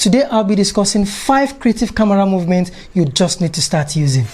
Today I'll be discussing 5 creative camera movements you just need to start using.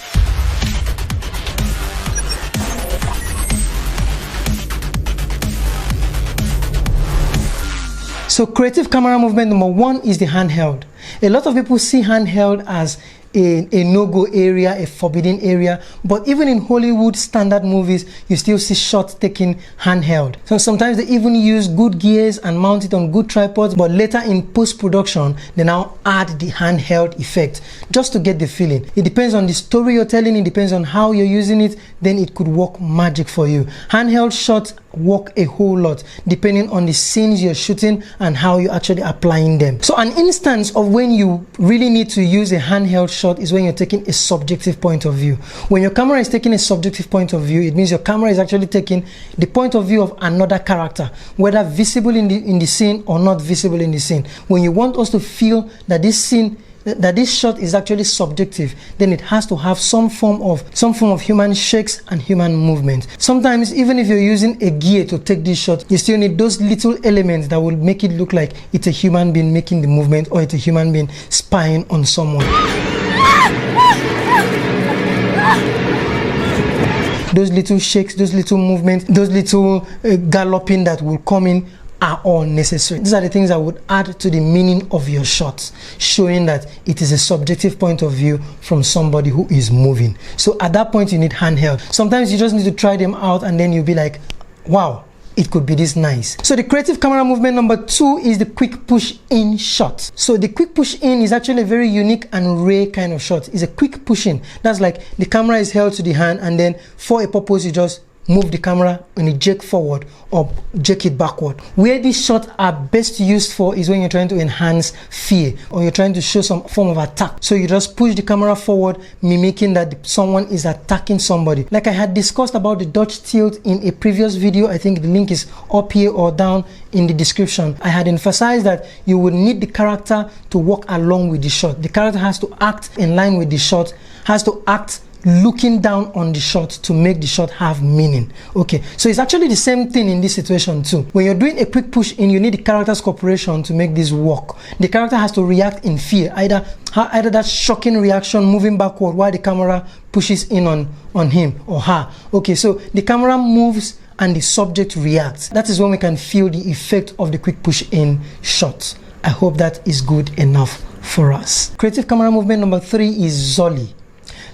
So creative camera movement number 1 is the handheld. A lot of people see handheld as a no-go area, a forbidden area, but even in Hollywood standard movies you still see shots taken handheld. So sometimes they even use good gears and mount it on good tripods, but later in post-production they now add the handheld effect just to get the feeling. It depends on the story you're telling, it depends on how you're using it, then it could work magic for you. Handheld shots work a whole lot depending on the scenes you're shooting and how you're actually applying them. So an instance of when you really need to use a handheld shot is when you're taking a subjective point of view. When your camera is taking a subjective point of view, it means your camera is actually taking the point of view of another character, whether visible in the scene or not visible in the scene. When you want us to feel that this shot is actually subjective, then it has to have some form of human shakes and human movement. Sometimes even if you're using a gear to take this shot, you still need those little elements that will make it look like it's a human being making the movement or it's a human being spying on someone. Those little shakes, those little movements, those little galloping that will come in are all necessary. These are the things that would add to the meaning of your shots, showing that it is a subjective point of view from somebody who is moving. So at that point you need handheld. Sometimes you just need to try them out and then you'll be like, wow, it could be this nice. So the creative camera movement number 2 is the quick push in shot. So the quick push in is actually a very unique and rare kind of shot. It's a quick push in. That's like the camera is held to the hand and then for a purpose you just move the camera and you jerk forward or jerk it backward. Where these shots are best used for is when you're trying to enhance fear or you're trying to show some form of attack. So you just push the camera forward, mimicking that someone is attacking somebody. Like I had discussed about the Dutch tilt in a previous video, I think the link is up here or down in the description. I had emphasized that you would need the character to walk along with the shot. The character has to act in line with the shot, has to act looking down on the shot to make the shot have meaning. Okay, so it's actually the same thing in this situation too. When you're doing a quick push in, you need the character's cooperation to make this work. The character has to react in fear, either that shocking reaction moving backward while the camera pushes in on him or her. Okay, so the camera moves and the subject reacts. That is when we can feel the effect of the quick push in shot. I hope that is good enough for us. Creative camera movement number 3 is ZOLLY.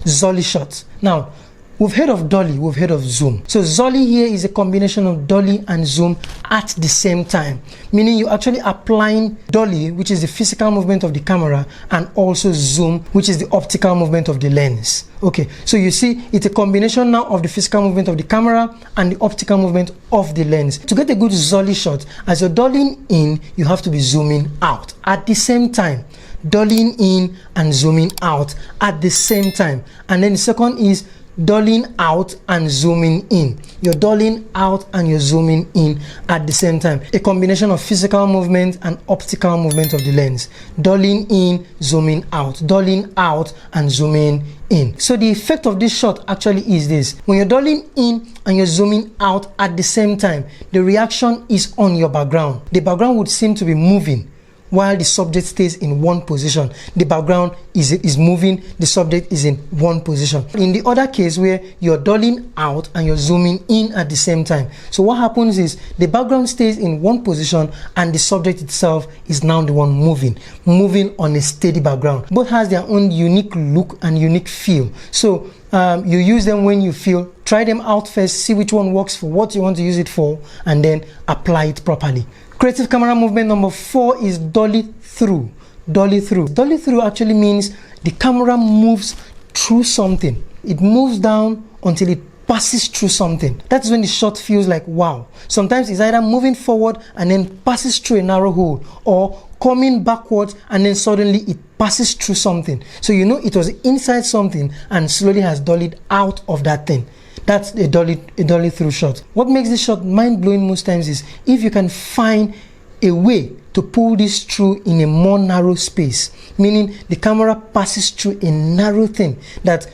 ZOLLY shots. Now, we've heard of dolly, we've heard of zoom. So ZOLLY here is a combination of dolly and zoom at the same time, meaning you're actually applying dolly, which is the physical movement of the camera, and also zoom, which is the optical movement of the lens. Okay, so you see it's a combination now of the physical movement of the camera and the optical movement of the lens. To get a good ZOLLY shot, as you're dollying in, you have to be zooming out at the same time. Dollying in and zooming out at the same time. And then the second is dollying out and zooming in. You're dollying out and you're zooming in at the same time. A combination of physical movement and optical movement of the lens. Dollying in, zooming out. Dollying out and zooming in. So the effect of this shot actually is this. When you're dollying in and you're zooming out at the same time, the reaction is on your background. The background would seem to be moving while the subject stays in one position. The background is moving, the subject is in one position. In the other case where you're dollying out and you're zooming in at the same time, so what happens is the background stays in one position and the subject itself is now the one moving on a steady background. Both has their own unique look and unique feel. So you use them when you feel. Try them out first, see which one works for what you want to use it for, and then apply it properly. Creative camera movement number 4 is dolly through. Dolly through. Dolly through actually means the camera moves through something. It moves down until it passes through something. That's when the shot feels like wow. Sometimes it's either moving forward and then passes through a narrow hole, or coming backwards and then suddenly it passes through something. So you know it was inside something and slowly has dollied out of that thing. That's a dolly through shot. What makes this shot mind-blowing most times is if you can find a way to pull this through in a more narrow space, meaning the camera passes through a narrow thing that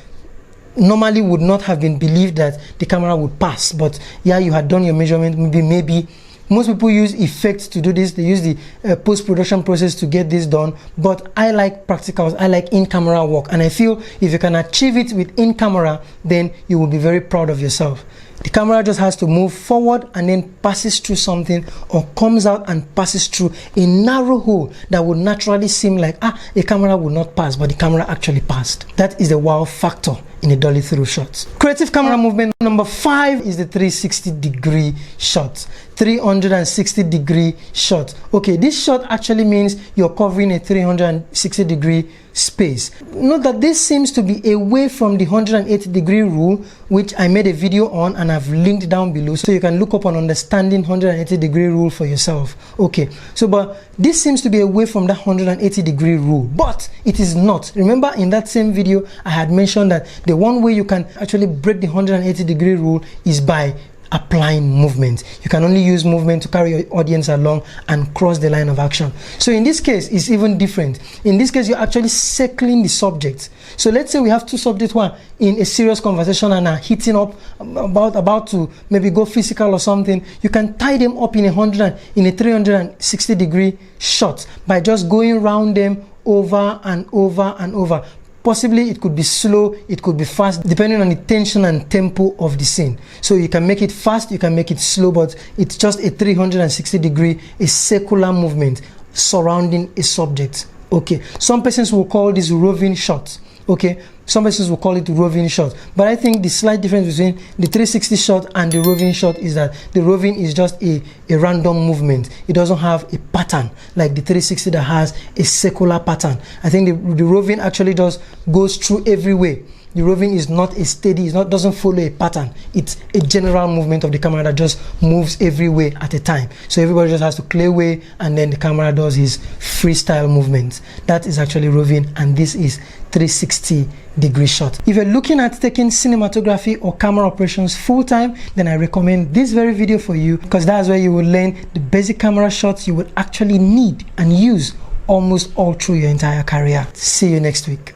normally would not have been believed that the camera would pass, but yeah, you had done your measurement, maybe Most people use effects to do this. They use the post-production process to get this done, but I like practicals. I like in-camera work, and I feel if you can achieve it with in-camera, then you will be very proud of yourself. The camera just has to move forward and then passes through something, or comes out and passes through a narrow hole that would naturally seem like a camera would not pass, but the camera actually passed. That is the wow factor in a dolly through shot. Creative camera movement number 5 is the 360-degree shot. 360-degree shot. Okay, this shot actually means you're covering a 360-degree space. Note that this seems to be away from the 180-degree rule, which I made a video on and I've linked down below, so you can look up on understanding 180-degree rule for yourself. Okay, so but this seems to be away from that 180-degree rule, but it is not. Remember, in that same video I had mentioned that the one way you can actually break the 180-degree rule is by applying movement. You can only use movement to carry your audience along and cross the line of action. So in this case, it's even different. In this case, you're actually circling the subject. So let's say we have two subjects who are in a serious conversation and are hitting up about to maybe go physical or something. You can tie them up in a 360-degree shot by just going around them over and over and over. Possibly it could be slow, it could be fast, depending on the tension and tempo of the scene. So you can make it fast, you can make it slow, but it's just a 360-degree, a circular movement surrounding a subject. Okay, some persons will call this roving shot. Okay, some persons will call it roving shot, but I think the slight difference between the 360 shot and the roving shot is that the roving is just a random movement. It doesn't have a pattern like the 360 that has a circular pattern. I think the roving actually just goes through everywhere. The roving is not a steady, doesn't follow a pattern. It's a general movement of the camera that just moves everywhere at a time. So everybody just has to clear way, and then the camera does his freestyle movements. That is actually roving, and this is 360-degree shot. If you're looking at taking cinematography or camera operations full-time, then I recommend this very video for you, because that's where you will learn the basic camera shots you would actually need and use almost all through your entire career. See you next week.